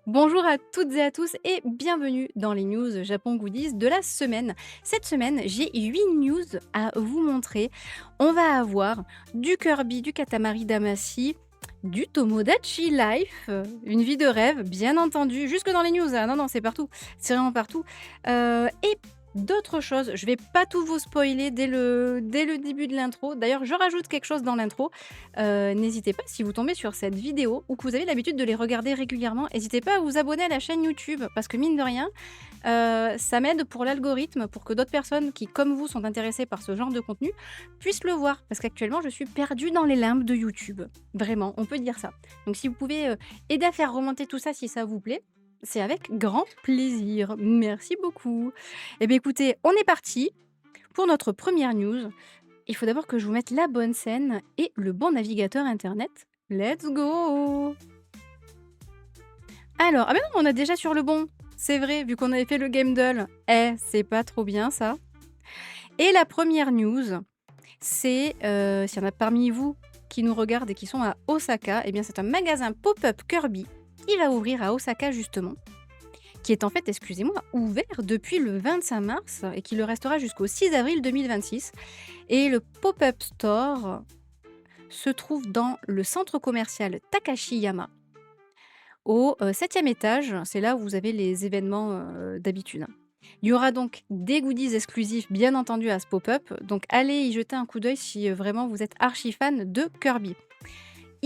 Bonjour à toutes et à tous et bienvenue dans les news Japon Goodies de la semaine. Cette semaine, j'ai 8 news à vous montrer. On va avoir du Kirby, du Katamari Damacy, du Tomodachi Life, une vie de rêve, bien entendu, jusque dans les news. Ah non, non, c'est partout, c'est vraiment partout. Et d'autres choses, je vais pas tout vous spoiler dès le début de l'intro. D'ailleurs, je rajoute quelque chose dans l'intro. N'hésitez pas, si vous tombez sur cette vidéo ou que vous avez l'habitude de les regarder régulièrement, n'hésitez pas à vous abonner à la chaîne YouTube parce que mine de rien, ça m'aide pour l'algorithme, pour que d'autres personnes qui, comme vous, sont intéressées par ce genre de contenu, puissent le voir. Parce qu'actuellement, je suis perdue dans les limbes de YouTube. Vraiment, on peut dire ça. Donc si vous pouvez aider à faire remonter tout ça si ça vous plaît, c'est avec grand plaisir. Merci beaucoup. Eh bien écoutez, on est parti pour notre première news. Il faut d'abord que je vous mette la bonne scène et le bon navigateur internet. Let's go! Alors, ah ben non, on a déjà sur le bon. C'est vrai, vu qu'on avait fait le game doll. C'est pas trop bien ça. Et la première news, c'est, s'il y en a parmi vous qui nous regardent et qui sont à Osaka, eh bien c'est un magasin pop-up Kirby qui va ouvrir à Osaka justement, qui est en fait, excusez-moi, ouvert depuis le 25 mars et qui le restera jusqu'au 6 avril 2026. Et le pop-up store se trouve dans le centre commercial Takashiyama, au 7e étage. C'est là où vous avez les événements d'habitude. Il y aura donc des goodies exclusifs, bien entendu, à ce pop-up. Donc allez y jeter un coup d'œil si vraiment vous êtes archi fan de Kirby.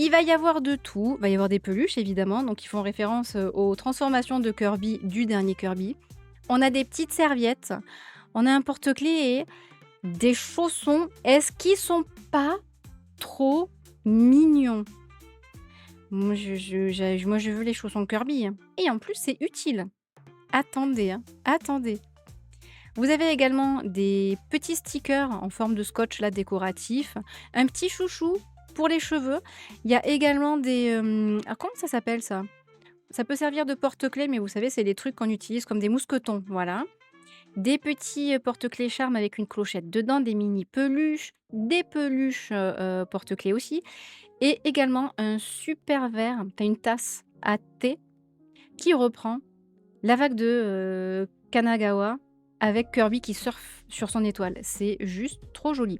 Il va y avoir de tout. Il va y avoir des peluches, évidemment. Donc ils font référence aux transformations de Kirby du dernier Kirby. On a des petites serviettes. On a un porte-clés et des chaussons. Est-ce qu'ils sont pas trop mignons? Moi, je veux les chaussons Kirby, hein. Et en plus, c'est utile. Attendez, hein, attendez. Vous avez également des petits stickers en forme de scotch là décoratif, un petit chouchou pour les cheveux. Il y a également des, comment ça s'appelle ça? Ça peut servir de porte-clés, mais vous savez, c'est les trucs qu'on utilise comme des mousquetons, voilà. Des petits, porte-clés charmes avec une clochette dedans, des mini peluches, des peluches, porte-clés aussi et également un super verre, tu une tasse à thé qui reprend la vague de, Kanagawa avec Kirby qui surfe sur son étoile. C'est juste trop joli.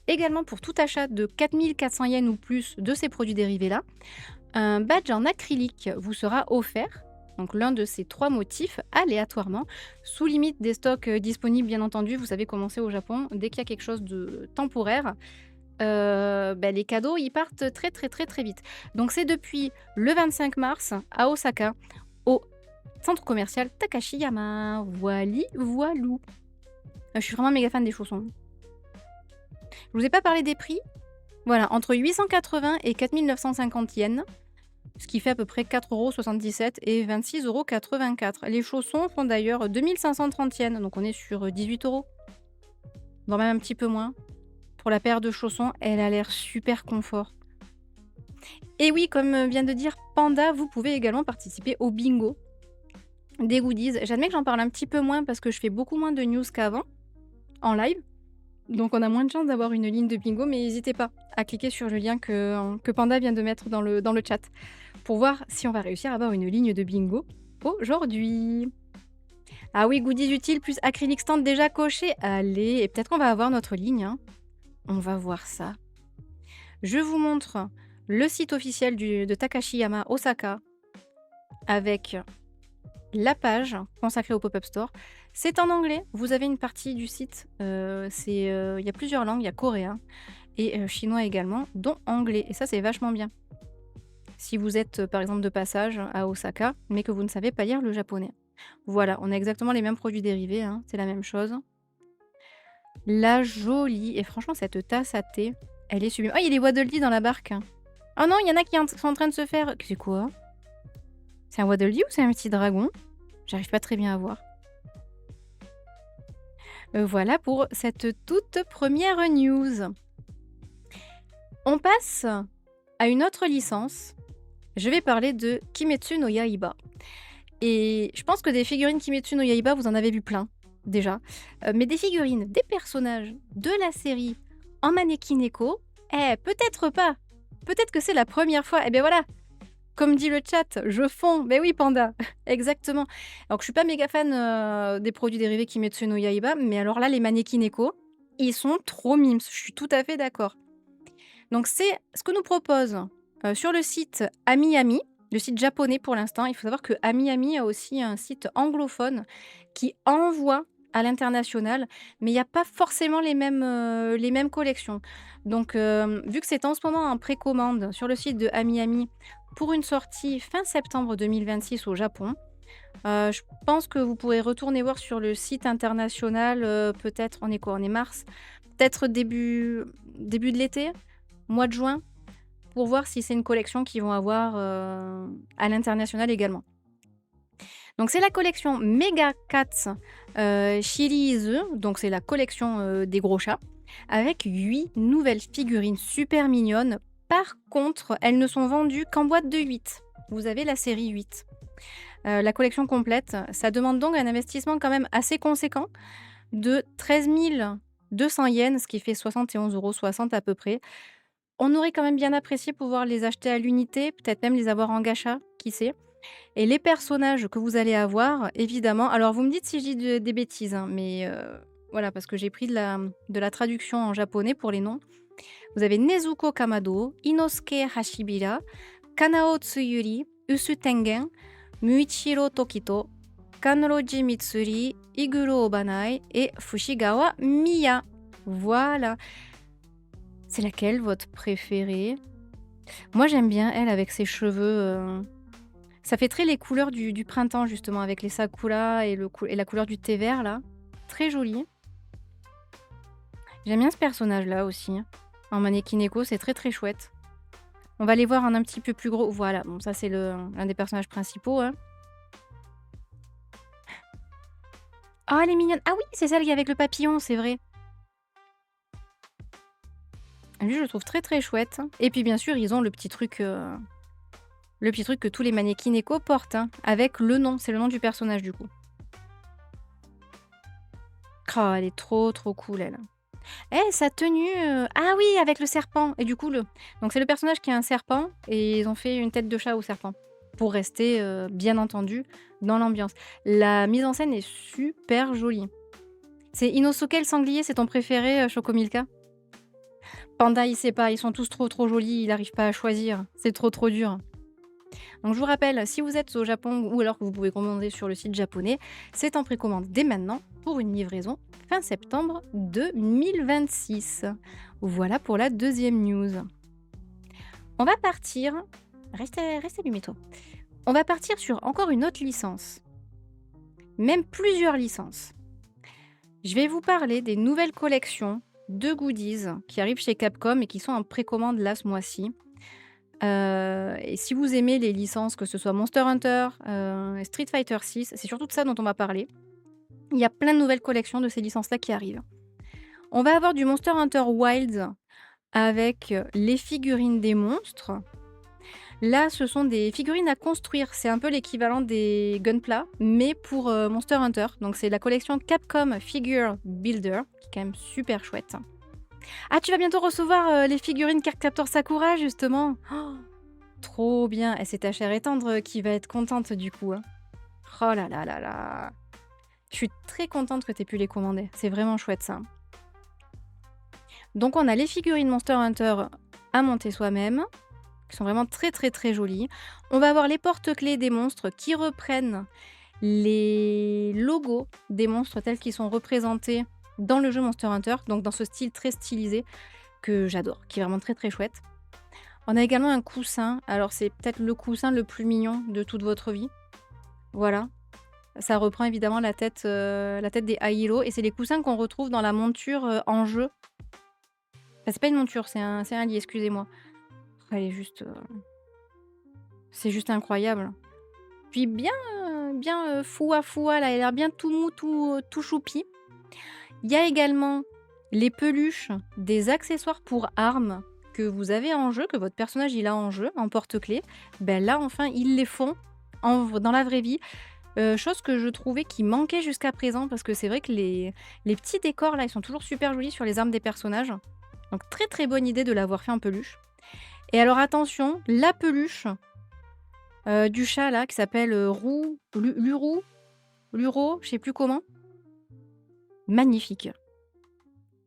Également pour tout achat de 4 400 yens ou plus de ces produits dérivés-là, un badge en acrylique vous sera offert, donc l'un de ces 3 motifs aléatoirement, sous limite des stocks, disponibles bien entendu. Vous savez comment c'est au Japon, dès qu'il y a quelque chose de temporaire, les cadeaux, ils partent très, très, très, très vite. Donc c'est depuis le 25 mars à Osaka, au centre commercial Takashiyama. Voili voilou. Je suis vraiment méga fan des chaussons. Je vous ai pas parlé des prix. Voilà, entre 880 et 4 950 yens, ce qui fait à peu près 4,77 € et 26,84 €. Les chaussons font d'ailleurs 2 530 yens, donc on est sur 18 €, voire même un petit peu moins. Pour la paire de chaussons, elle a l'air super confort. Et oui, comme vient de dire Panda, vous pouvez également participer au bingo des goodies. J'admets que j'en parle un petit peu moins parce que je fais beaucoup moins de news qu'avant, en live. Donc on a moins de chances d'avoir une ligne de bingo, mais n'hésitez pas à cliquer sur le lien que Panda vient de mettre dans le chat pour voir si on va réussir à avoir une ligne de bingo aujourd'hui. Ah oui, goodies utiles plus acrylique stand déjà coché. Allez, et peut-être qu'on va avoir notre ligne, hein. On va voir ça. Je vous montre le site officiel de Takashiyama Osaka avec la page consacrée au pop-up store. C'est en anglais. Vous avez une partie du site, il y a plusieurs langues, il y a coréen et chinois également, dont anglais. Et ça, c'est vachement bien. Si vous êtes, par exemple, de passage à Osaka, mais que vous ne savez pas lire le japonais. Voilà, on a exactement les mêmes produits dérivés, hein, c'est la même chose. La jolie, et franchement, cette tasse à thé, elle est sublime. Ah, il y a les Waddle Dee dans la barque. Oh non, il y en a qui sont en train de se faire. C'est quoi? C'est un Waddle Dee ou c'est un petit dragon? J'arrive pas très bien à voir. Voilà pour cette toute première news. On passe à une autre licence. Je vais parler de Kimetsu no Yaiba. Et je pense que des figurines Kimetsu no Yaiba, vous en avez vu plein, déjà. Mais des figurines, des personnages de la série en mannequin éco, peut-être pas. Peut-être que c'est la première fois. Eh bien voilà, Comme dit le chat, je fonds. Beh oui, panda, exactement. Alors que je suis pas méga fan, des produits dérivés Kimetsu no Yaiba, mais alors là, les mannequins Neko, ils sont trop mimes. Je suis tout à fait d'accord. Donc c'est ce que nous propose, sur le site AmiAmi, le site japonais pour l'instant. Il faut savoir que AmiAmi a aussi un site anglophone qui envoie à l'international, mais il y a pas forcément les mêmes collections. Donc vu que c'est en ce moment en précommande sur le site de AmiAmi pour une sortie fin septembre 2026 au Japon, je pense que vous pourrez retourner voir sur le site international, peut-être on est quoi? On est mars? Peut-être début de l'été? Mois de juin? Pour voir si c'est une collection qu'ils vont avoir, à l'international également. Donc c'est la collection Mega Cats, Shirizu, donc c'est la collection, des gros chats, avec 8 nouvelles figurines super mignonnes. Par contre, elles ne sont vendues qu'en boîte de 8. Vous avez la série 8. La collection complète, ça demande donc un investissement quand même assez conséquent de 13 200 yens, ce qui fait 71,60 € à peu près. On aurait quand même bien apprécié pouvoir les acheter à l'unité, peut-être même les avoir en gacha, qui sait? Et les personnages que vous allez avoir, évidemment alors vous me dites si je dis des bêtises, hein, mais voilà, parce que j'ai pris de la traduction en japonais pour les noms. Vous avez Nezuko Kamado, Inosuke Hashibira, Kanao Tsuyuri, Usu Tengen, Muichiro Tokito, Kanroji Mitsuri, Iguro Obanai et Fushigawa Miya. Voilà. C'est laquelle votre préférée? Moi, j'aime bien elle avec ses cheveux, ça fait très les couleurs du printemps justement avec les sakura et la couleur du thé vert là. Très joli. J'aime bien ce personnage-là aussi, hein. En mannequin éco, c'est très, très chouette. On va les voir en un petit peu plus gros. Voilà, bon ça c'est l'un des personnages principaux, hein. Oh elle est mignonne! Ah oui, c'est celle qui est avec le papillon, c'est vrai. Lui, je le trouve très, très chouette et puis bien sûr, ils ont le petit truc que tous les mannequins éco portent, hein, avec le nom. C'est le nom du personnage du coup. Oh, elle est trop, trop cool elle. Eh, sa tenue, ah oui, avec le serpent et du coup donc c'est le personnage qui a un serpent et ils ont fait une tête de chat au serpent pour rester, bien entendu, dans l'ambiance. La mise en scène est super jolie. C'est Inosuke le sanglier, c'est ton préféré, Choco Milka? Panda, il sait pas, ils sont tous trop, trop jolis, il arrive pas à choisir, c'est trop, trop dur. Donc je vous rappelle, si vous êtes au Japon ou alors que vous pouvez commander sur le site japonais, c'est en précommande dès maintenant pour une livraison fin septembre 2026. Voilà pour la deuxième news. On va partir, reste allumé toi. On va partir sur encore une autre licence, même plusieurs licences. Je vais vous parler des nouvelles collections de goodies qui arrivent chez Capcom et qui sont en précommande là ce mois-ci. Et si vous aimez les licences, que ce soit Monster Hunter, Street Fighter 6, c'est surtout de ça dont on va parler. Il y a plein de nouvelles collections de ces licences-là qui arrivent. On va avoir du Monster Hunter Wilds avec les figurines des monstres. Là, ce sont des figurines à construire. C'est un peu l'équivalent des Gunpla, mais pour Monster Hunter. Donc c'est la collection Capcom Figure Builder, qui est quand même super chouette. Ah, tu vas bientôt recevoir les figurines Cardcaptor Sakura, justement. Oh, trop bien. Et c'est ta chère et tendre qui va être contente du coup, hein. Oh là là là là. Je suis très contente que tu aies pu les commander. C'est vraiment chouette ça. Donc on a les figurines Monster Hunter à monter soi-même, qui sont vraiment très très très jolies. On va avoir les porte-clés des monstres qui reprennent les logos des monstres tels qu'ils sont représentés dans le jeu Monster Hunter, donc dans ce style très stylisé que j'adore, qui est vraiment très très chouette. On a également un coussin, alors c'est peut-être le coussin le plus mignon de toute votre vie. Voilà, ça reprend évidemment la tête des Ailo et c'est les coussins qu'on retrouve dans la monture en jeu. Enfin, c'est pas une monture, c'est un lit, excusez-moi. Elle est juste, c'est juste incroyable. Puis bien foua foua là, elle a l'air bien tout mou, tout choupi. Il y a également les peluches des accessoires pour armes que vous avez en jeu, que votre personnage il a en jeu, en porte-clés. Ben là enfin ils les font dans la vraie vie. Chose que je trouvais qui manquait jusqu'à présent parce que c'est vrai que les petits décors là, ils sont toujours super jolis sur les armes des personnages. Donc très très bonne idée de l'avoir fait en peluche. Et alors attention, la peluche, du chat là qui s'appelle, Luro, je sais plus comment. Magnifique.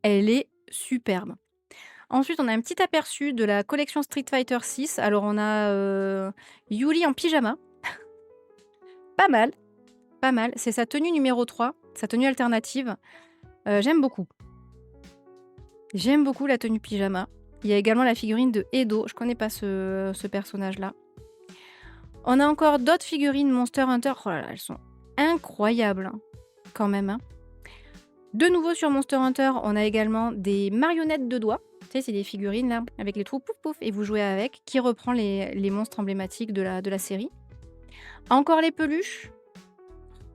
Elle est superbe. Ensuite, on a un petit aperçu de la collection Street Fighter 6. Alors on a, Yuri en pyjama, pas mal, pas mal. C'est sa tenue numéro 3, sa tenue alternative. J'aime beaucoup. J'aime beaucoup la tenue pyjama. Il y a également la figurine de Edo, je connais pas ce personnage-là. On a encore d'autres figurines Monster Hunter. Oh là là, elles sont incroyables, hein, quand même, hein. De nouveau sur Monster Hunter, on a également des marionnettes de doigts. Tu sais, c'est des figurines là, avec les trous pouf pouf, et vous jouez avec, qui reprend les monstres emblématiques de la série. Encore les peluches,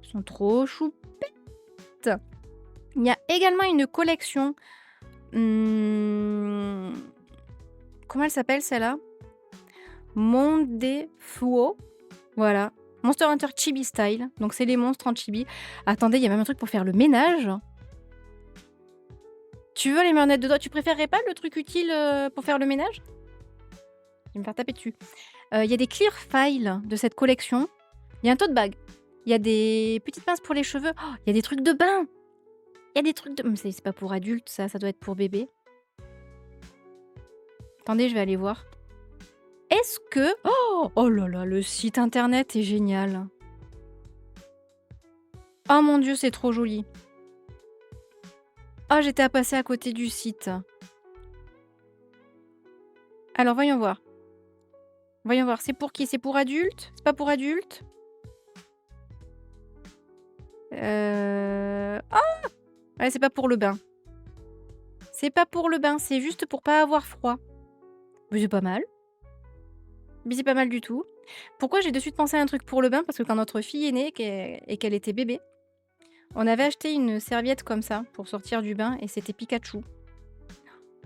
ils sont trop choupettes. Il y a également une collection. Comment elle s'appelle celle-là? Monde Fuo. Voilà. Monster Hunter Chibi Style. Donc c'est les monstres en chibi. Attendez, il y a même un truc pour faire le ménage. Tu veux les marionnettes de doigts? Tu préférerais pas le truc utile pour faire le ménage? Je vais me faire taper dessus. Il y a des clear files de cette collection. Il y a un tote bag. Il y a des petites pinces pour les cheveux. Oh, il y a des trucs de bain. Il y a des trucs de... Mais c'est pas pour adultes, ça doit être pour bébé. Attendez, je vais aller voir. Est-ce que... Oh là là, le site internet est génial. Oh mon Dieu, c'est trop joli. Oh, j'étais à passer à côté du site. Alors, voyons voir. Voyons voir, c'est pour qui? C'est pour adultes? C'est pas pour adultes? Ah! Ouais, c'est pas pour le bain. C'est pas pour le bain, c'est juste pour pas avoir froid. Mais c'est pas mal. Mais c'est pas mal du tout. Pourquoi j'ai de suite pensé à un truc pour le bain? Parce que quand notre fille est née et qu'elle était bébé, on avait acheté une serviette comme ça pour sortir du bain et c'était Pikachu.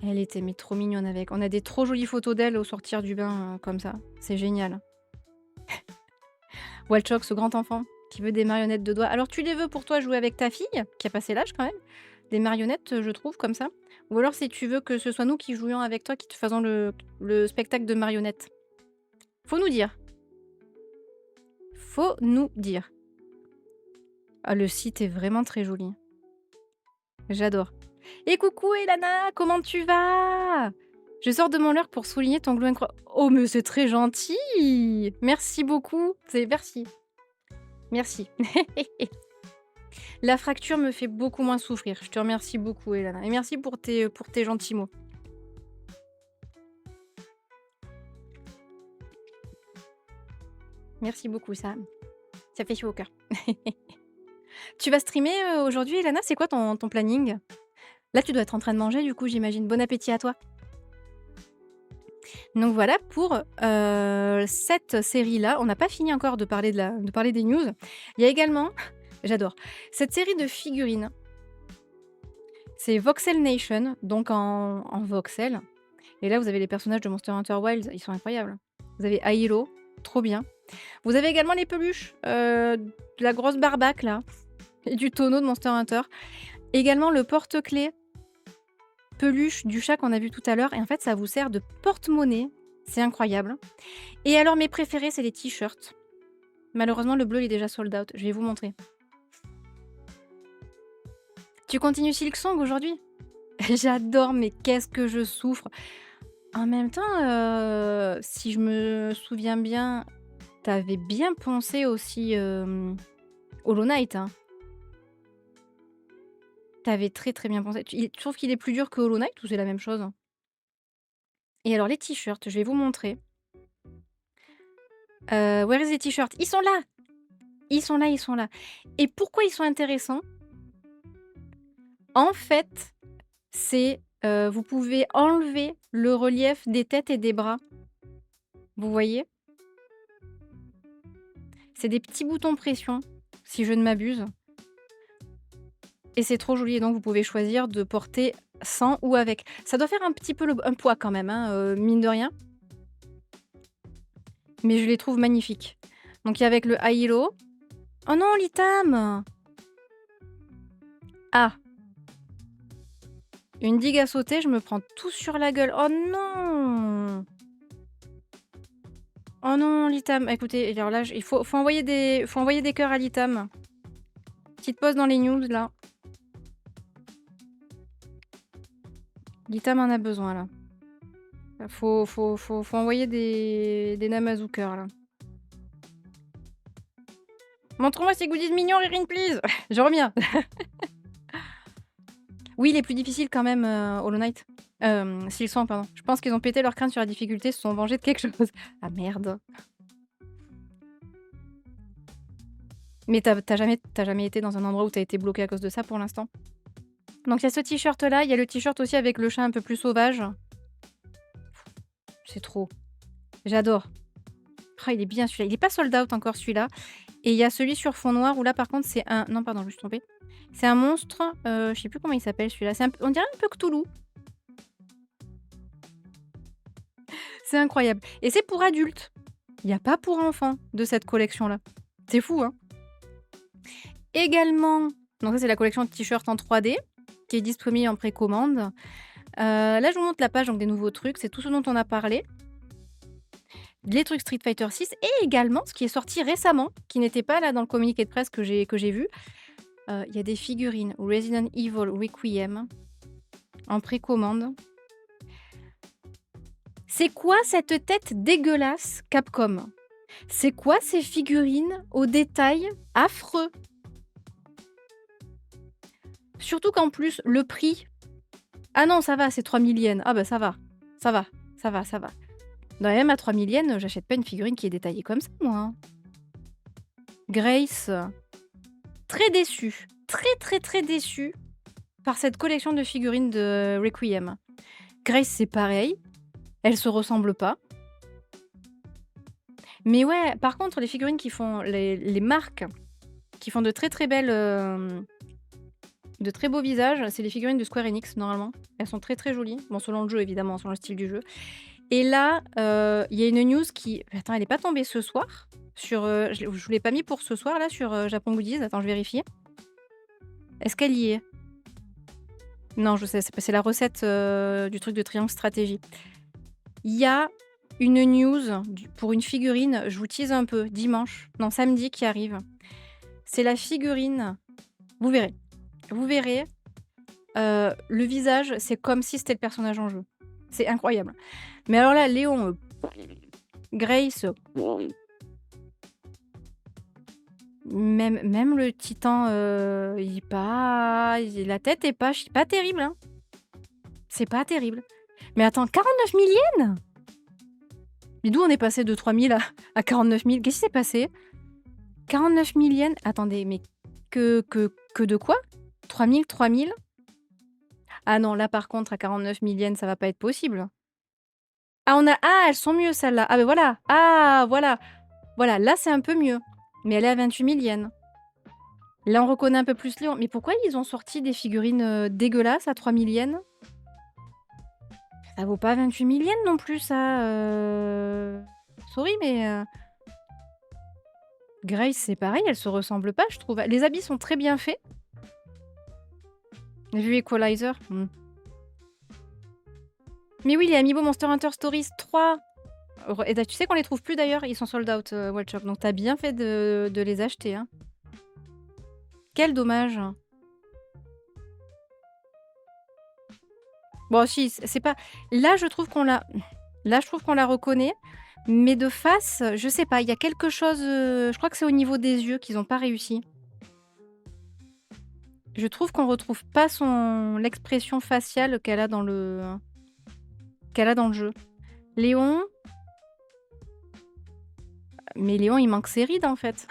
Elle était mais trop mignonne avec. On a des trop jolies photos d'elle au sortir du bain comme ça. C'est génial. Walchok, ce grand enfant qui veut des marionnettes de doigts. Alors tu les veux pour toi jouer avec ta fille, qui a passé l'âge quand même. Des marionnettes, je trouve, comme ça. Ou alors si tu veux que ce soit nous qui jouions avec toi, qui te faisons le spectacle de marionnettes. Faut nous dire. Faut nous dire. Ah, le site est vraiment très joli. J'adore. Et coucou Elana, comment tu vas? Je sors de mon leurre pour souligner ton glow incroyable. Oh mais c'est très gentil. Merci beaucoup. Merci. Merci. La fracture me fait beaucoup moins souffrir. Je te remercie beaucoup Elana. Et merci pour tes gentils mots. Merci beaucoup, ça fait chaud au cœur. Tu vas streamer, aujourd'hui Elana? C'est quoi ton planning? Là, tu dois être en train de manger du coup, j'imagine. Bon appétit à toi. Donc voilà pour, cette série-là. On n'a pas fini encore de parler des news. Il y a également j'adore, cette série de figurines. C'est Voxel Nation, donc en voxel. Et là, vous avez les personnages de Monster Hunter Wilds, ils sont incroyables. Vous avez Hilo, trop bien. Vous avez également les peluches, de la grosse barbaque là et du tonneau de Monster Hunter. Également le porte-clés peluche du chat qu'on a vu tout à l'heure et en fait, ça vous sert de porte-monnaie. C'est incroyable. Et alors mes préférés, c'est les t-shirts. Malheureusement, le bleu, il est déjà sold out. Je vais vous montrer. Tu continues Silksong aujourd'hui? J'adore, mais qu'est-ce que je souffre. En même temps, si je me souviens bien, t'avais bien poncé aussi, Hollow Knight, hein? Tu très, très bien pensé. Tu trouves qu'il est plus dur que Hollow Knight ou c'est la même chose? Et alors les t-shirts, je vais vous montrer. Where is the t-shirt? Ils sont là! Ils sont là, ils sont là. Et pourquoi ils sont intéressants? En fait, c'est, vous pouvez enlever le relief des têtes et des bras. Vous voyez? C'est des petits boutons pression, si je ne m'abuse. Et c'est trop joli, donc vous pouvez choisir de porter sans ou avec. Ça doit faire un petit peu un poids quand même, hein, mine de rien. Mais je les trouve magnifiques. Donc il y a avec le Hilo. Oh non, Litam! Ah! Une digue à sauter, je me prends tout sur la gueule. Oh non! Oh non, Litam. Écoutez, alors là, faut envoyer des cœurs à Litam. Petite pause dans les news, là. Litam en a besoin, là. Faut envoyer des Namazu cœurs, là. Montre-moi ces goodies mignons, Ririn, please. Je reviens. Oui, les plus difficiles quand même, Hollow Knight. Silksong, pardon. Je pense qu'ils ont pété leur crâne sur la difficulté, se sont vengés de quelque chose. Ah merde. Mais t'as jamais été dans un endroit où t'as été bloqué à cause de ça pour l'instant? Donc il y a ce t-shirt là, il y a le t-shirt aussi avec le chat un peu plus sauvage. C'est trop. J'adore. Ah, il est bien celui-là. Il est pas sold out encore celui-là. Et il y a celui sur fond noir où là par contre c'est un... Non pardon, je me suis trompée. C'est un monstre, je sais plus comment il s'appelle celui-là. On dirait un peu Cthulhu. C'est incroyable. Et c'est pour adultes. Il n'y a pas pour enfants de cette collection-là. C'est fou, hein. Également, donc ça c'est la collection de t-shirts en 3D qui est disponible en précommande. Là je vous montre la page donc des nouveaux trucs, c'est tout ce dont on a parlé. Les trucs Street Fighter 6 et également ce qui est sorti récemment, qui n'était pas là dans le communiqué de presse que j'ai vu. Il y a des figurines Resident Evil Requiem en précommande. C'est quoi cette tête dégueulasse, Capcom? C'est quoi ces figurines aux détails affreux? Surtout qu'en plus, le prix... Ah non, ça va, c'est 3000 yens. Ah bah ça va, ça va, ça va, ça va. Non, même à 3000 yens, j'achète pas une figurine qui est détaillée comme ça, moi. Hein. Grace, très déçue, très déçue par cette collection de figurines de Requiem. Grace, c'est pareil, elles se ressemblent pas. Mais ouais, par contre, les figurines qui font les marques, qui font de très belles, de très beaux visages, c'est les figurines de Square Enix normalement. Elles sont très jolies. Bon, selon le jeu évidemment, selon le style du jeu. Et là, il y a une news qui... Attends, elle est pas tombée ce soir sur, je vous l'ai pas mis pour ce soir là sur Japon Goodies. Attends, je vérifie. Est-ce qu'elle y est? Non, je sais, c'est la recette du truc de triangle stratégie. Il y a une news pour une figurine, je vous tease un peu, dimanche, non samedi qui arrive. C'est la figurine, vous verrez. Vous verrez, le visage, c'est comme si c'était le personnage en jeu. C'est incroyable. Mais alors là, Léon, Grace, même le titan, il est pas... La tête est pas terrible. Hein. C'est pas terrible. Mais attends, 49 000 yens? Mais d'où on est passé de 3000 à 49 000? Qu'est-ce qui s'est passé? 49 000 yens? Attendez, mais que de quoi? 3000? Ah non, là par contre, à 49 000 yens, ça va pas être possible. Ah, elles sont mieux celles-là. Ah ben voilà. Ah, voilà. Voilà, là c'est un peu mieux. Mais elle est à 28 000 yens. Là, on reconnaît un peu plus Léon. Mais pourquoi ils ont sorti des figurines dégueulasses à 3000 yens? Ça vaut pas 28 000 yens non plus, ça. Sorry, mais... Grace, c'est pareil, elle se ressemble pas, je trouve. Les habits sont très bien faits. Vu Equalizer. Mais oui, les Amiibo Monster Hunter Stories 3. Et tu sais qu'on les trouve plus d'ailleurs, ils sont sold out, Wildshop. Donc t'as bien fait de les acheter. Hein. Quel dommage. Bon, si, c'est pas... Là, je trouve qu'on la reconnaît. Mais de face, je sais pas, il y a quelque chose... je crois que c'est au niveau des yeux qu'ils ont pas réussi. Je trouve qu'on retrouve pas l'expression faciale qu'elle a dans le jeu. Léon... Mais Léon, il manque ses rides, en fait.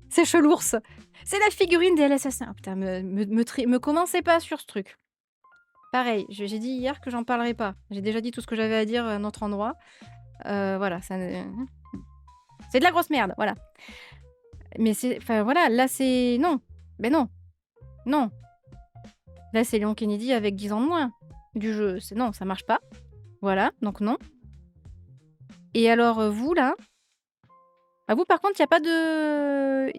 C'est chelours. C'est la figurine des LSS1. Oh, putain, me commencez pas sur ce truc. Pareil, j'ai dit hier que j'en parlerai pas. J'ai déjà dit tout ce que j'avais à dire à un autre endroit. Voilà, ça... C'est de la grosse merde, voilà. Mais c'est... Enfin, voilà, là, c'est... Non. Ben non. Non. Là, c'est Léon Kennedy avec 10 ans de moins du jeu. Non, ça marche pas. Voilà, donc non. Et alors, vous, là... Ah, vous, par contre, il n'y a pas de...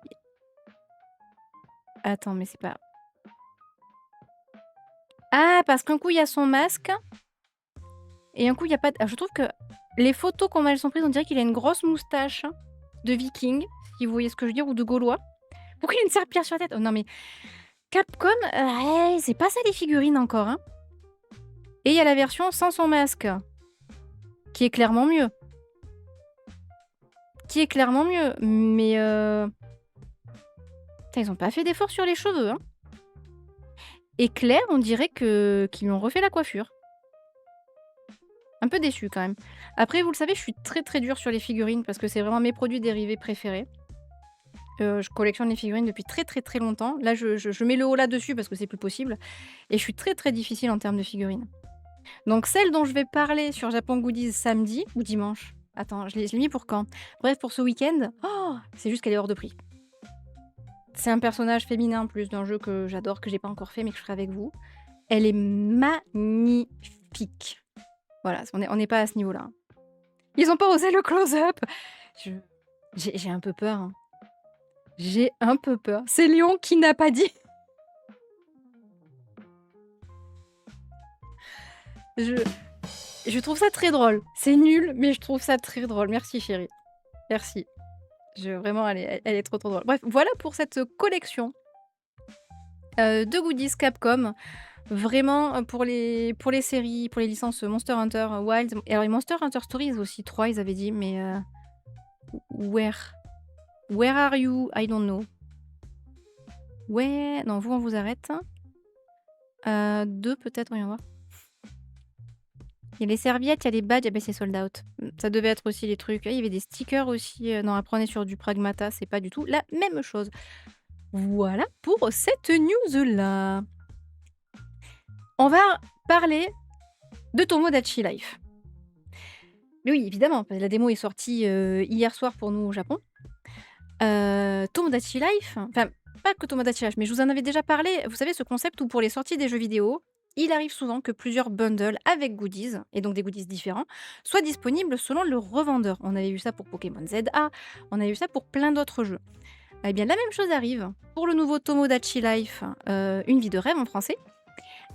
Attends, mais c'est pas... Ah, parce qu'un coup, il y a son masque. Et un coup, il y a pas d je trouve que les photos, comment elles sont prises, on dirait qu'il a une grosse moustache de viking, si vous voyez ce que je veux dire, ou de gaulois. Pourquoi il a une serpillière sur la tête? Oh non mais Capcom, c'est pas ça les figurines encore, hein. Et il y a la version sans son masque, qui est clairement mieux. Mais putain, ils ont pas fait d'effort sur les cheveux, hein. Et Claire, on dirait que qu'ils lui ont refait la coiffure. Un peu déçue quand même. Après, vous le savez, je suis très, très dure sur les figurines parce que c'est vraiment mes produits dérivés préférés. Je collectionne les figurines depuis très, très, très longtemps. Là, je mets le haut là-dessus parce que c'est plus possible et je suis très, très difficile en termes de figurines. Donc celle dont je vais parler sur Japon Goodies samedi ou dimanche? Attends, je l'ai mis pour quand? Bref, pour ce week-end, c'est juste qu'elle est hors de prix. C'est un personnage féminin en plus d'un jeu que j'adore, que j'ai pas encore fait, mais que je ferai avec vous. Elle est magnifique. Voilà, on n'est pas à ce niveau-là. Ils ont pas osé le close-up. Je j'ai un peu peur, hein. J'ai un peu peur. C'est Lyon qui n'a pas dit. Je je trouve ça très drôle. C'est nul, mais je trouve ça très drôle. Merci chérie. Merci. Vraiment, elle est trop, trop drôle. Bref, voilà pour cette collection, de goodies Capcom. Vraiment, pour les séries, pour les licences Monster Hunter Wilds et alors les Monster Hunter Stories aussi 3 ils avaient dit, mais where where are you? I don't know. Ouais, non, vous, on vous arrête. 2 peut-être, voyons voir. Il y a les serviettes, il y a les badges, ah beh, c'est sold out. Ça devait être aussi les trucs. Ah, il y avait des stickers aussi, non, après on est sur du Pragmata, c'est pas du tout la même chose. Voilà pour cette news-là. On va parler de Tomodachi Life. Mais oui, évidemment, la démo est sortie, hier soir pour nous au Japon. Tomodachi Life, enfin, pas que Tomodachi Life, mais je vous en avais déjà parlé. Vous savez, ce concept où pour les sorties des jeux vidéo, il arrive souvent que plusieurs bundles avec goodies, et donc des goodies différents, soient disponibles selon le revendeur. On avait vu ça pour Pokémon ZA, on avait vu ça pour plein d'autres jeux. Eh bien, la même chose arrive pour le nouveau Tomodachi Life, Une vie de rêve en français,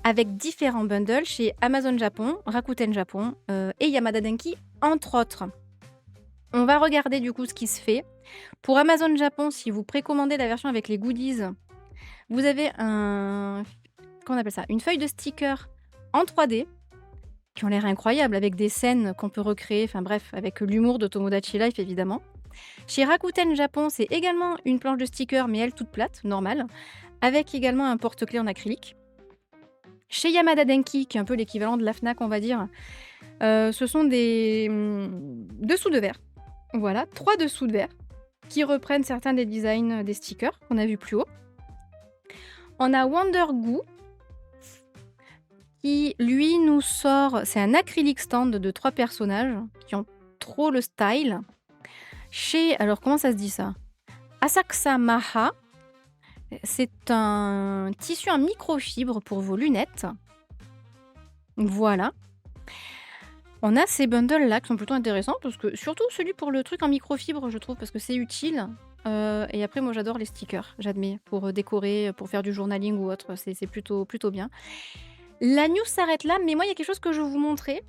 avec différents bundles chez Amazon Japon, Rakuten Japon, et Yamada Denki, entre autres. On va regarder du coup ce qui se fait. Pour Amazon Japon, si vous précommandez la version avec les goodies, vous avez comment on appelle ça? Une feuille de stickers en 3D qui ont l'air incroyables avec des scènes qu'on peut recréer, enfin bref, avec l'humour de Tomodachi Life évidemment. Chez Rakuten Japon, c'est également une planche de stickers, mais elle toute plate, normale, avec également un porte-clés en acrylique. Chez Yamada Denki, qui est un peu l'équivalent de la Fnac, on va dire, ce sont des dessous de verre. Voilà, 3 dessous de verre qui reprennent certains des designs des stickers qu'on a vus plus haut. On a Wonder Goo qui, lui, nous sort... C'est un acrylique stand de 3 personnages qui ont trop le style. Chez... Alors, comment ça se dit ça? Asakusa Maha. C'est un tissu en microfibre pour vos lunettes. Voilà. On a ces bundles-là qui sont plutôt intéressants, parce que surtout celui pour le truc en microfibre, je trouve, parce que c'est utile. Et après, moi, j'adore les stickers, j'admets, pour décorer, pour faire du journaling ou autre, c'est plutôt, plutôt bien. La news s'arrête là, mais moi, il y a quelque chose que je vais vous montrer.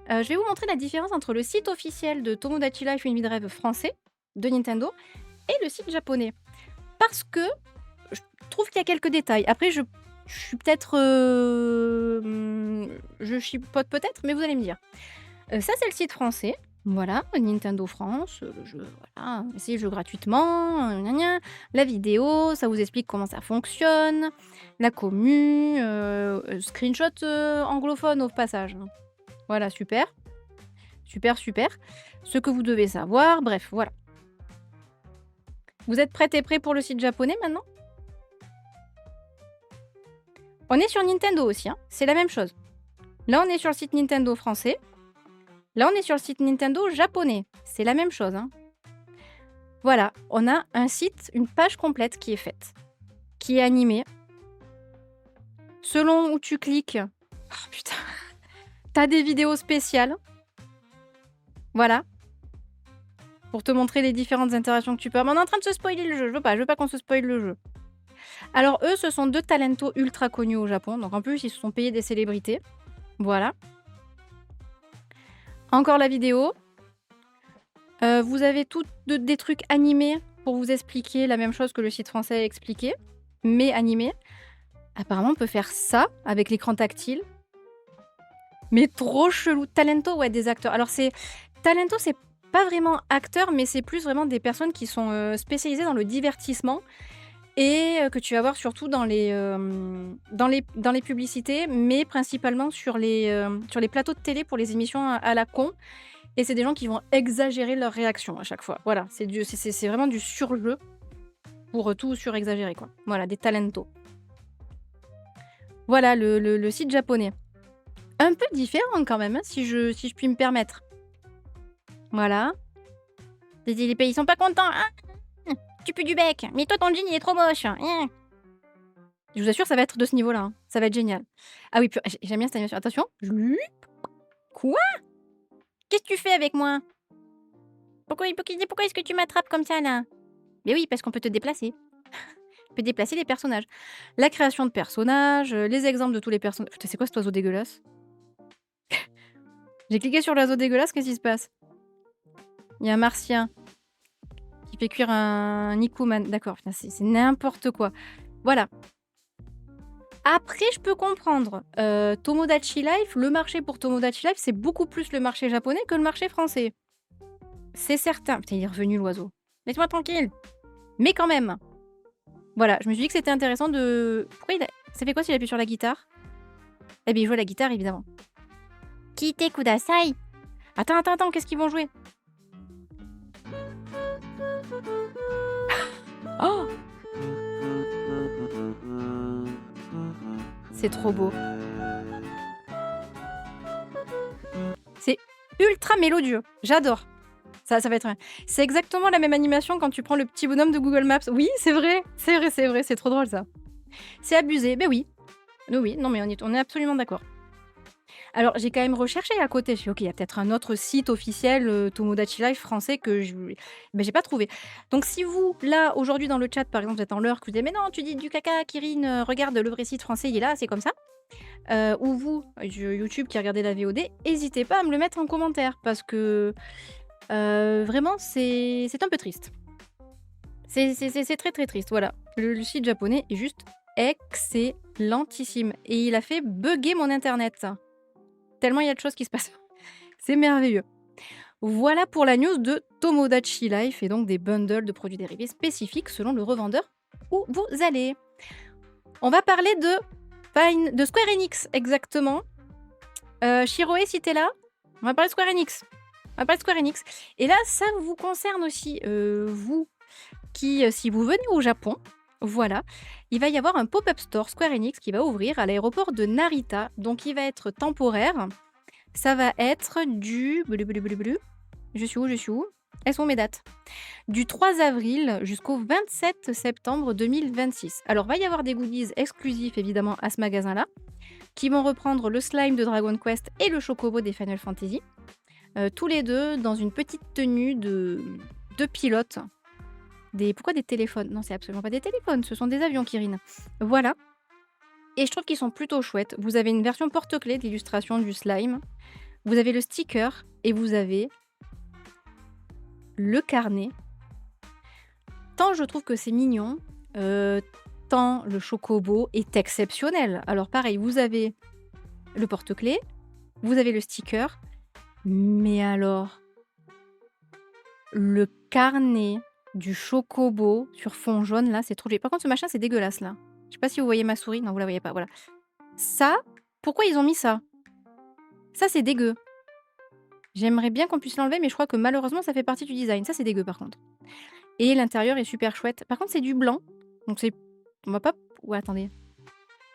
Je vais vous montrer la différence entre le site officiel de Tomodachi Life Une vie de rêve français de Nintendo et le site japonais. Parce que je trouve qu'il y a quelques détails. Après, je suis peut-être... je chipote peut-être, mais vous allez me dire. Ça, c'est le site français. Voilà, Nintendo France, le jeu, voilà, essayez le jeu gratuitement, gna gna. La vidéo, ça vous explique comment ça fonctionne, la commu, screenshot anglophone au passage. Voilà, super. Super, super. Ce que vous devez savoir, bref, voilà. Vous êtes prêtes et prêts pour le site japonais maintenant? On est sur Nintendo aussi, hein, c'est la même chose. Là, on est sur le site Nintendo français. Là, on est sur le site Nintendo japonais. C'est la même chose, hein. Voilà, on a un site, une page complète qui est faite, qui est animée. Selon où tu cliques, oh putain, t'as des vidéos spéciales. Voilà. Pour te montrer les différentes interactions que tu peux avoir. Mais on est en train de se spoiler le jeu, je veux pas qu'on se spoile le jeu. Alors eux, ce sont 2 talentos ultra connus au Japon. Donc en plus, ils se sont payés des célébrités. Voilà. Encore la vidéo. Vous avez tout des trucs animés pour vous expliquer la même chose que le site français a expliqué, mais animé. Apparemment, on peut faire ça avec l'écran tactile. Mais trop chelou. Talento, ouais, des acteurs. Alors, Talento, c'est pas vraiment acteur, mais c'est plus vraiment des personnes qui sont spécialisées dans le divertissement et que tu vas voir surtout dans les publicités, mais principalement sur les plateaux de télé pour les émissions à la con. Et c'est des gens qui vont exagérer leurs réactions à chaque fois. Voilà, c'est vraiment du surjeu pour tout surexagérer, quoi. Voilà, des talentos. Voilà le site japonais. Un peu différent quand même, hein, si je puis me permettre. Voilà. Les pays sont pas contents. Hein, tu pues du bec. Mais toi, ton jean, il est trop moche. Hein. Je vous assure, ça va être de ce niveau-là. Hein. Ça va être génial. Ah oui, j'aime bien cette animation. Attention. Quoi? Qu'est-ce que tu fais avec moi? Pourquoi est-ce que tu m'attrapes comme ça, là? Mais oui, parce qu'on peut te déplacer. On peut déplacer les personnages. La création de personnages, les exemples de tous les personnages. Putain, c'est quoi cet oiseau dégueulasse? J'ai cliqué sur l'oiseau dégueulasse, qu'est-ce qui se passe? Il y a un martien qui fait cuire un Nikuman. D'accord, putain, c'est n'importe quoi. Voilà. Après, je peux comprendre. Tomodachi Life, le marché pour Tomodachi Life, c'est beaucoup plus le marché japonais que le marché français. C'est certain. Putain, il est revenu l'oiseau. Laisse-moi tranquille. Mais quand même. Voilà, je me suis dit que c'était intéressant de... Ça fait quoi s'il appuie sur la guitare? Eh bien, il joue à la guitare, évidemment. Kite kudasai. Attends, qu'est-ce qu'ils vont jouer? Oh! C'est trop beau. C'est ultra mélodieux. J'adore. Ça va être... C'est exactement la même animation quand tu prends le petit bonhomme de Google Maps. Oui, c'est vrai. C'est trop drôle, ça. C'est abusé. Ben oui. Oui, non, mais on est absolument d'accord. Alors, j'ai quand même recherché à côté. Je suis OK, il y a peut-être un autre site officiel Tomodachi Life français que j'ai pas trouvé. Donc, si vous, là, aujourd'hui, dans le chat, par exemple, vous êtes en l'heure, que vous dites mais non, tu dis du caca, Kirin, regarde, le vrai site français, il est là, c'est comme ça. Ou vous, YouTube qui regardez la VOD, n'hésitez pas à me le mettre en commentaire parce que vraiment, c'est un peu triste. C'est très très triste, voilà. Le site japonais est juste excellentissime. Et il a fait bugger mon internet. Tellement il y a de choses qui se passent. C'est merveilleux. Voilà pour la news de Tomodachi Life et donc des bundles de produits dérivés spécifiques selon le revendeur où vous allez. On va parler de Square Enix, exactement. Shiroe, si t'es là, on va parler de Square Enix. Et là, ça vous concerne aussi, vous qui, si vous venez au Japon, voilà, il va y avoir un pop-up store Square Enix qui va ouvrir à l'aéroport de Narita. Donc, il va être temporaire. Ça va être du... Je suis où? Elles sont mes dates. Du 3 avril jusqu'au 27 septembre 2026. Alors, va y avoir des goodies exclusifs, évidemment, à ce magasin-là, qui vont reprendre le slime de Dragon Quest et le chocobo des Final Fantasy. Tous les deux dans une petite tenue de pilote. Pourquoi des téléphones? Non, c'est absolument pas des téléphones, ce sont des avions, Kirin. Voilà. Et je trouve qu'ils sont plutôt chouettes. Vous avez une version porte-clés d'illustration du slime. Vous avez le sticker et vous avez le carnet. Tant je trouve que c'est mignon, tant le chocobo est exceptionnel. Alors pareil, vous avez le porte-clés, vous avez le sticker, mais alors le carnet du chocobo sur fond jaune, là, c'est trop joli. Par contre, ce machin, c'est dégueulasse, là. Je sais pas si vous voyez ma souris. Non, vous la voyez pas, voilà. Ça, pourquoi ils ont mis ça? Ça, c'est dégueu. J'aimerais bien qu'on puisse l'enlever, mais je crois que malheureusement, ça fait partie du design. Ça, c'est dégueu, par contre. Et l'intérieur est super chouette. Par contre, c'est du blanc. Donc, c'est... On va pas... Ouais, attendez.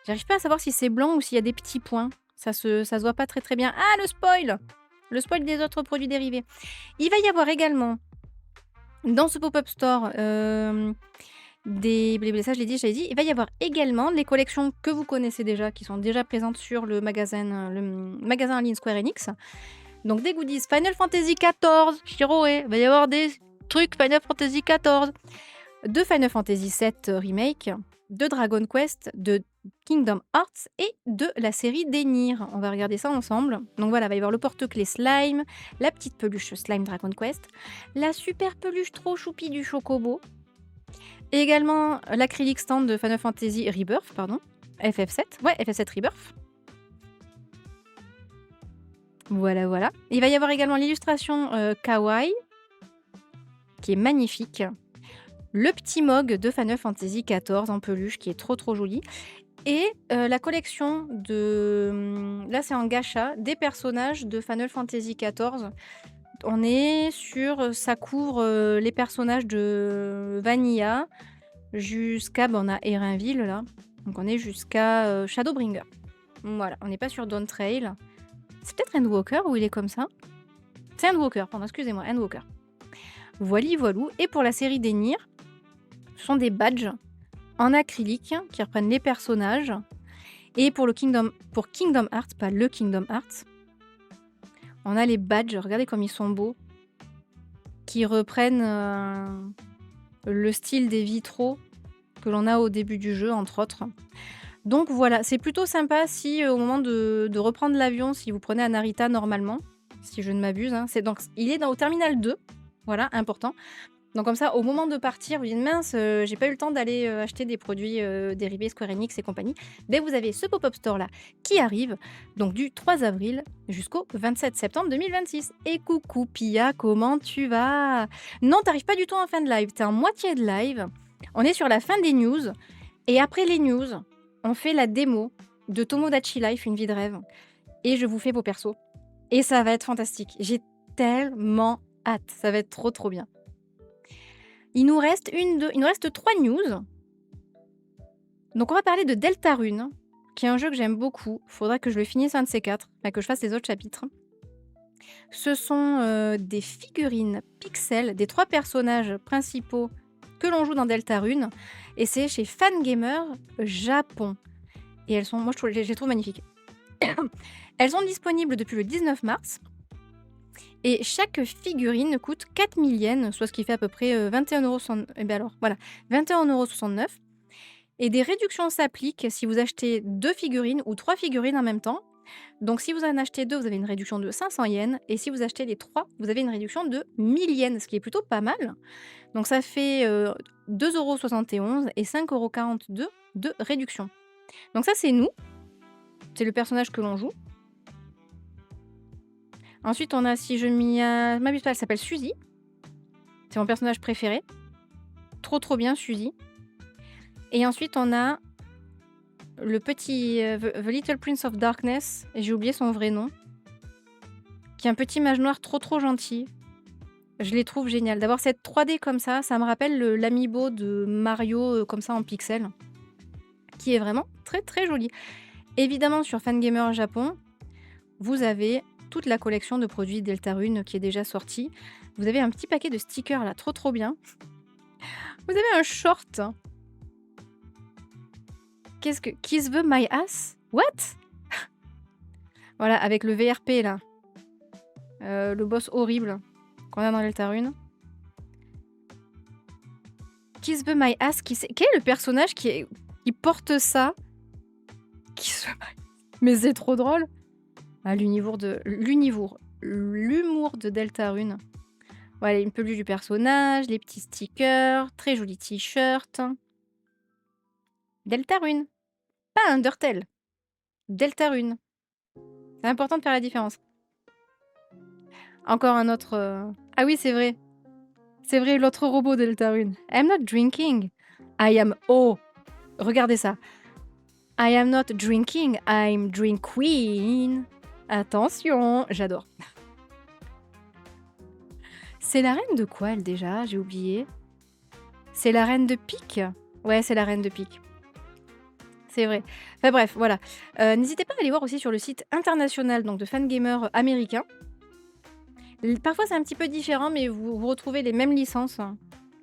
J'arrive pas à savoir si c'est blanc ou s'il y a des petits points. Ça se voit pas très très bien. Ah, le spoil! Le spoil des autres produits dérivés. Il va y avoir également... Dans ce pop-up store, ça je l'ai dit, il va y avoir également les collections que vous connaissez déjà, qui sont déjà présentes sur le magasin en ligne Square Enix. Donc des goodies Final Fantasy XIV, Shiroe, il va y avoir des trucs Final Fantasy XIV, de Final Fantasy VII Remake, de Dragon Quest, de Kingdom Hearts et de la série des Nier. On va regarder ça ensemble. Donc voilà, il va y avoir le porte-clés slime, la petite peluche slime Dragon Quest, la super peluche trop choupie du Chocobo, et également l'acrylique stand de Final Fantasy Rebirth, pardon, FF7. Ouais, FF7 Rebirth. Voilà, voilà. Il va y avoir également l'illustration Kawaii, qui est magnifique. Le petit mug de Final Fantasy XIV en peluche, qui est trop trop joli. Et la collection de, là c'est en gacha, des personnages de Final Fantasy XIV. On est sur, ça couvre, les personnages de Vanilla jusqu'à, on a Erinville là, donc on est jusqu'à, Shadowbringer. Voilà, on n'est pas sur Dawntrail. C'est peut-être Endwalker où il est comme ça? C'est Endwalker, pardon, excusez-moi, Endwalker. Voili voilou. Et pour la série des Nier, ce sont des badges en acrylique qui reprennent les personnages. Et pour Kingdom Hearts, pas le Kingdom Hearts, on a les badges, regardez comme ils sont beaux, qui reprennent le style des vitraux que l'on a au début du jeu, entre autres. Donc voilà, c'est plutôt sympa si au moment de reprendre l'avion, si vous prenez à Narita normalement, si je ne m'abuse, hein, il est au terminal 2, voilà, important. Donc comme ça, au moment de partir, vous dites mince, j'ai pas eu le temps d'aller acheter des produits dérivés Square Enix et compagnie. Ben, vous avez ce pop-up store là qui arrive, donc du 3 avril jusqu'au 27 septembre 2026. Et coucou Pia, comment tu vas? Non, t'arrives pas du tout en fin de live, t'es en moitié de live. On est sur la fin des news. Et après les news, on fait la démo de Tomodachi Life, une vie de rêve. Et je vous fais vos persos. Et ça va être fantastique. J'ai tellement hâte. Ça va être trop trop bien. Il nous reste 3 news. Donc on va parler de Deltarune, qui est un jeu que j'aime beaucoup. Faudra que je le finisse un de ces 4, que je fasse les autres chapitres. Ce sont des figurines pixels des 3 personnages principaux que l'on joue dans Deltarune. Et c'est chez Fangamer Japon. Et elles sont, moi je les trouve magnifiques. Elles sont disponibles depuis le 19 mars. Et chaque figurine coûte 4000 yens, soit ce qui fait à peu près 21,69 €. Et bien alors, voilà, 21,69 €. Et des réductions s'appliquent si vous achetez 2 figurines ou 3 figurines en même temps. Donc si vous en achetez 2, vous avez une réduction de 500 yens. Et si vous achetez les 3, vous avez une réduction de 1000 yens, ce qui est plutôt pas mal. Donc ça fait 2,71 € et 5,42 € de réduction. Donc ça, c'est nous. C'est le personnage que l'on joue. Ensuite, on a, si je m'abuse pas, elle s'appelle Suzy. C'est mon personnage préféré. Trop trop bien, Suzy. Et ensuite, on a le petit The Little Prince of Darkness, et j'ai oublié son vrai nom, qui est un petit mage noir trop trop gentil. Je les trouve génial. D'avoir cette 3D comme ça me rappelle l'amiibo de Mario comme ça en pixels, qui est vraiment très très joli. Évidemment, sur Fangamer Japon, vous avez toute la collection de produits Deltarune qui est déjà sortie. Vous avez un petit paquet de stickers là, trop trop bien. Vous avez un short. Qu'est-ce que... Kiss the my ass? What? Voilà, avec le VRP là. Le boss horrible qu'on a dans Deltarune. Kiss the my ass, quel est le personnage qui porte ça? Kiss the my... Mais c'est trop drôle. Ah, l'humour de Deltarune. Voilà, une peluche du personnage, les petits stickers, très joli t-shirt. Deltarune. Pas Undertale. Deltarune. C'est important de faire la différence. Encore un autre... Ah oui, c'est vrai. C'est vrai, l'autre robot Deltarune. I'm not drinking. I am... Oh, regardez ça. I am not drinking, I'm drink queen. Attention, j'adore. C'est la reine de quoi, elle, déjà? J'ai oublié. C'est la reine de pique? Ouais, c'est la reine de pique. C'est vrai. Enfin bref, voilà. N'hésitez pas à aller voir aussi sur le site international donc, de Fangamer américain. Parfois, c'est un petit peu différent, mais vous retrouvez les mêmes licences.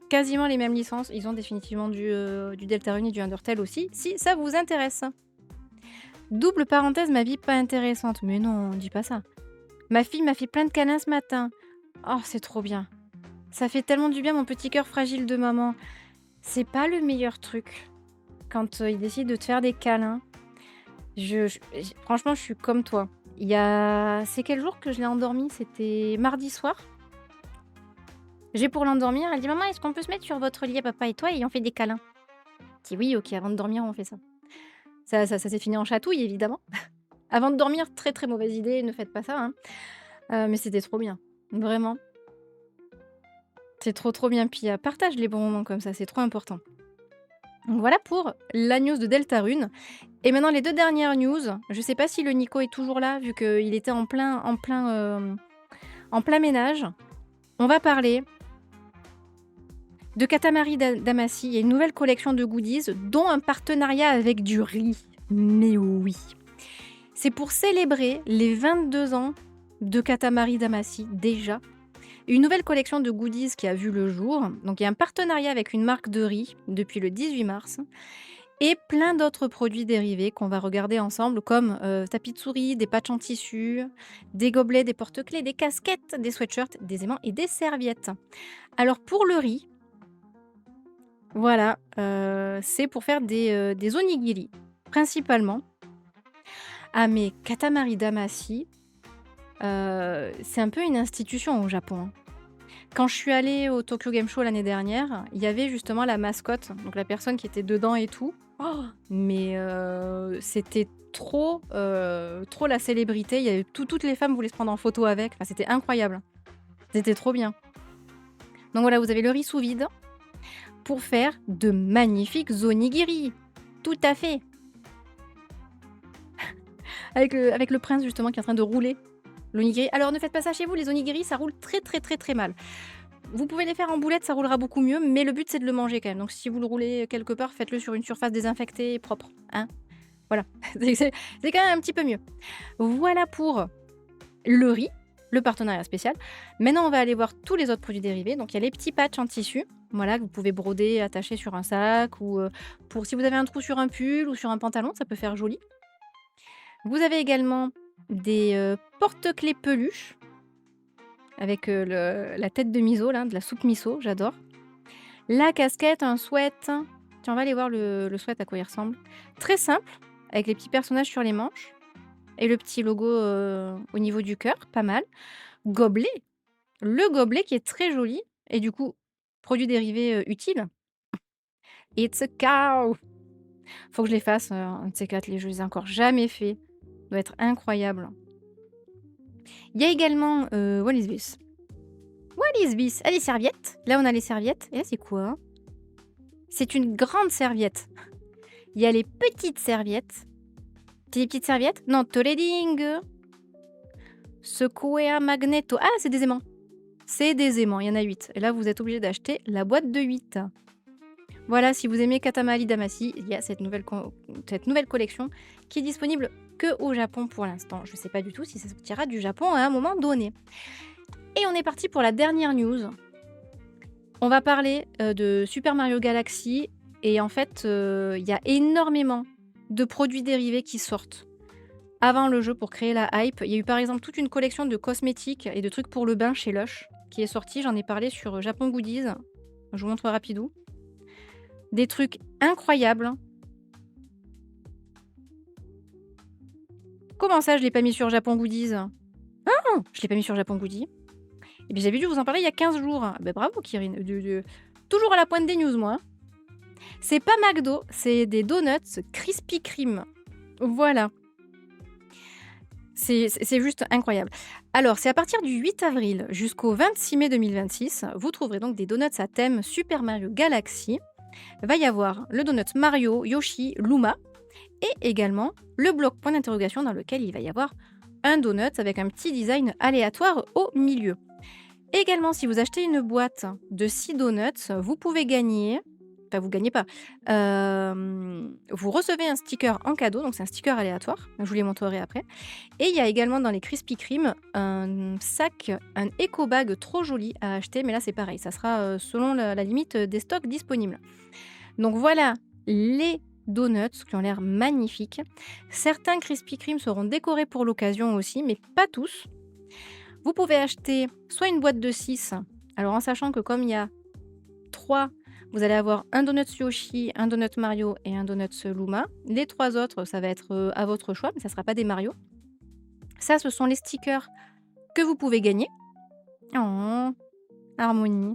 Quasiment les mêmes licences. Ils ont définitivement du Deltarune et du Undertale aussi, si ça vous intéresse. Double parenthèse, ma vie pas intéressante. Mais non, dis pas ça. Ma fille m'a fait plein de câlins ce matin. Oh, c'est trop bien. Ça fait tellement du bien, mon petit cœur fragile de maman. C'est pas le meilleur truc quand, il décide de te faire des câlins. Franchement, je suis comme toi. C'est quel jour que je l'ai endormi? C'était mardi soir. J'ai pour l'endormir, elle dit: «Maman, est-ce qu'on peut se mettre sur votre lit à papa et toi et on fait des câlins?» Je dis: «Oui, OK, avant de dormir, on fait ça». Ça s'est fini en chatouille évidemment. Avant de dormir, très, très mauvaise idée, ne faites pas ça, hein. Mais c'était trop bien, vraiment. C'est trop, trop bien. Puis, partage les bons moments comme ça, c'est trop important. Donc voilà pour la news de Deltarune et maintenant les 2 dernières news. Je sais pas si le Nico est toujours là vu qu'il était en plein ménage. On va parler de Katamari Damacy. Il y a une nouvelle collection de goodies, dont un partenariat avec du riz. Mais oui! C'est pour célébrer les 22 ans de Katamari Damacy, déjà. Une nouvelle collection de goodies qui a vu le jour. Donc il y a un partenariat avec une marque de riz depuis le 18 mars et plein d'autres produits dérivés qu'on va regarder ensemble comme, tapis de souris, des patchs en tissu, des gobelets, des porte-clés, des casquettes, des sweatshirts, des aimants et des serviettes. Alors pour le riz, voilà, c'est pour faire des onigiri, principalement. Ah mais Katamari Damacy, c'est un peu une institution au Japon, hein. Quand je suis allée au Tokyo Game Show l'année dernière, il y avait justement la mascotte, donc la personne qui était dedans et tout. Oh, mais c'était trop la célébrité. Il y avait toutes les femmes voulaient se prendre en photo avec. Enfin, c'était incroyable. C'était trop bien. Donc voilà, vous avez le riz sous vide pour faire de magnifiques onigiri. Tout à fait. Avec le prince justement qui est en train de rouler l'onigiri. Alors ne faites pas ça chez vous, les onigiri, ça roule très, très, très, très mal. Vous pouvez les faire en boulettes, ça roulera beaucoup mieux, mais le but c'est de le manger quand même. Donc si vous le roulez quelque part, faites-le sur une surface désinfectée et propre, hein. Voilà, c'est quand même un petit peu mieux. Voilà pour le riz, le partenariat spécial. Maintenant, on va aller voir tous les autres produits dérivés. Donc il y a les petits patchs en tissu, voilà, que vous pouvez broder, attacher sur un sac ou, pour si vous avez un trou sur un pull ou sur un pantalon, ça peut faire joli. Vous avez également des, porte-clés peluches avec, la tête de miso là, de la soupe miso, j'adore. La casquette, un sweat. Tiens, on va aller voir le sweat à quoi il ressemble. Très simple, avec les petits personnages sur les manches et le petit logo, au niveau du cœur, pas mal. Gobelet, le gobelet qui est très joli et du coup, produit dérivé, utile. It's a cow! Faut que je les fasse, un de ces 4, je les ai encore jamais fait. Ça doit être incroyable. Il y a également, what is this? What is this? Ah, les serviettes. Là, on a les serviettes et là, c'est quoi? C'est une grande serviette. Il y a les petites serviettes. C'est des petites serviettes? Non, Threading. Sequoia Magneto. Ah, c'est des aimants. C'est des aimants, il y en a 8. Et là, vous êtes obligé d'acheter la boîte de 8. Voilà, si vous aimez Katamari Damacy, il y a cette nouvelle collection qui est disponible que au Japon pour l'instant. Je ne sais pas du tout si ça sortira du Japon à un moment donné. Et on est parti pour la dernière news. On va parler de Super Mario Galaxy. Et en fait, il y a énormément de produits dérivés qui sortent avant le jeu pour créer la hype. Il y a eu par exemple toute une collection de cosmétiques et de trucs pour le bain chez Lush qui est sortie. J'en ai parlé sur Japon Goodies. Je vous montre rapidou. Des trucs incroyables. Comment ça, je l'ai pas mis sur Japon Goodies? Ah, je l'ai pas mis sur Japon Goodies. Et puis j'avais dû vous en parler il y a 15 jours. Ben, bravo Kirin. Toujours à la pointe des news, moi. C'est pas McDo, c'est des donuts Krispy Kreme. Voilà. C'est juste incroyable. Alors, c'est à partir du 8 avril jusqu'au 26 mai 2026, vous trouverez donc des donuts à thème Super Mario Galaxy. Il va y avoir le donut Mario, Yoshi, Luma et également le bloc point d'interrogation dans lequel il va y avoir un donut avec un petit design aléatoire au milieu. Également, si vous achetez une boîte de 6 donuts, vous pouvez gagner... Enfin, vous gagnez pas. Vous recevez un sticker en cadeau, donc c'est un sticker aléatoire. Je vous les montrerai après. Et il y a également dans les Krispy Kreme un sac, un éco bag trop joli à acheter, mais là c'est pareil, ça sera selon la limite des stocks disponibles. Donc voilà les donuts qui ont l'air magnifiques. Certains Krispy Kreme seront décorés pour l'occasion aussi, mais pas tous. Vous pouvez acheter soit une boîte de 6, alors en sachant que comme il y a 3, Vous allez avoir un donut Yoshi, un donut Mario et un donut Luma. Les 3 autres, ça va être, à votre choix, mais ça ne sera pas des Mario. Ça, ce sont les stickers que vous pouvez gagner. Oh, harmonie.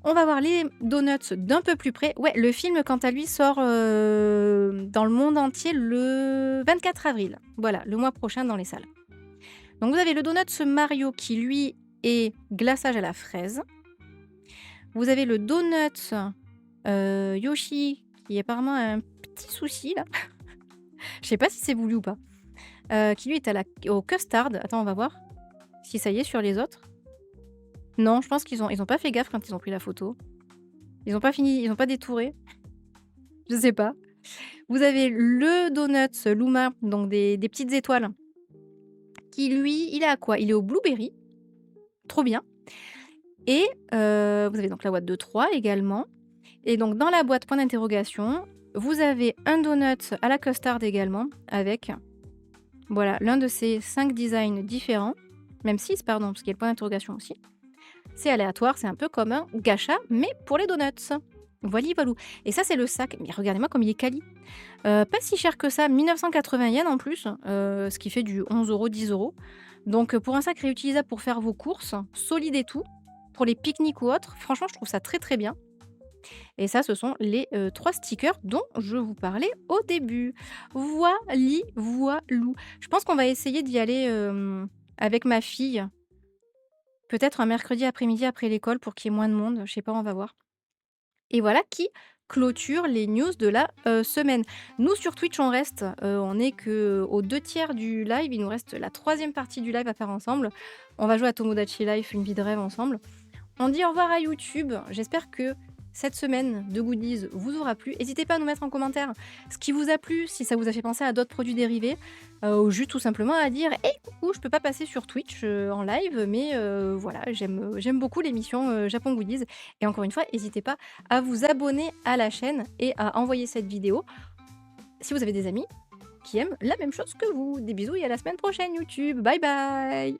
On va voir les donuts d'un peu plus près. Ouais, le film, quant à lui, sort, dans le monde entier le 24 avril. Voilà, le mois prochain dans les salles. Donc vous avez le donut Mario qui, lui, est glaçage à la fraise. Vous avez le donut, Yoshi qui apparemment a un petit souci là. Je sais pas si c'est voulu ou pas. Qui lui est au custard. Attends, on va voir si ça y est sur les autres. Non, je pense qu'ils ont pas fait gaffe quand ils ont pris la photo. Ils ont pas fini, ils ont pas détouré. Je sais pas. Vous avez le donut Luma, donc des petites étoiles, qui lui, il est à quoi? Il est au blueberry. Trop bien. Et vous avez donc la boîte de 3 également. Et donc dans la boîte point d'interrogation, vous avez un donut à la custard également avec, voilà, l'un de ces 5 designs différents. Même 6 pardon, parce qu'il y a le point d'interrogation aussi. C'est aléatoire, c'est un peu comme un gacha, mais pour les donuts. Voili voilou. Et ça, c'est le sac. Mais regardez-moi comme il est quali. Pas si cher que ça, 1980 yens en plus, ce qui fait du 11 €, 10 €. Donc pour un sac réutilisable pour faire vos courses, solide et tout, pour les pique-niques ou autres, franchement, je trouve ça très, très bien. Et ça, ce sont les 3 stickers dont je vous parlais au début. Voili voilou. Je pense qu'on va essayer d'y aller, avec ma fille. Peut-être un mercredi après-midi après l'école pour qu'il y ait moins de monde, je sais pas, on va voir. Et voilà qui clôture les news de la, semaine. Nous sur Twitch, on reste, on est qu'aux 2/3 du live, il nous reste la 3e partie du live à faire ensemble. On va jouer à Tomodachi Life, une vie de rêve ensemble. On dit au revoir à YouTube. J'espère que cette semaine de goodies vous aura plu. N'hésitez pas à nous mettre en commentaire ce qui vous a plu, si ça vous a fait penser à d'autres produits dérivés, ou juste tout simplement à dire: «Hey coucou, je peux pas passer sur Twitch, en live, mais voilà, j'aime beaucoup l'émission, Japon Goodies» et encore une fois, n'hésitez pas à vous abonner à la chaîne et à envoyer cette vidéo si vous avez des amis qui aiment la même chose que vous. Des bisous et à la semaine prochaine YouTube. Bye bye!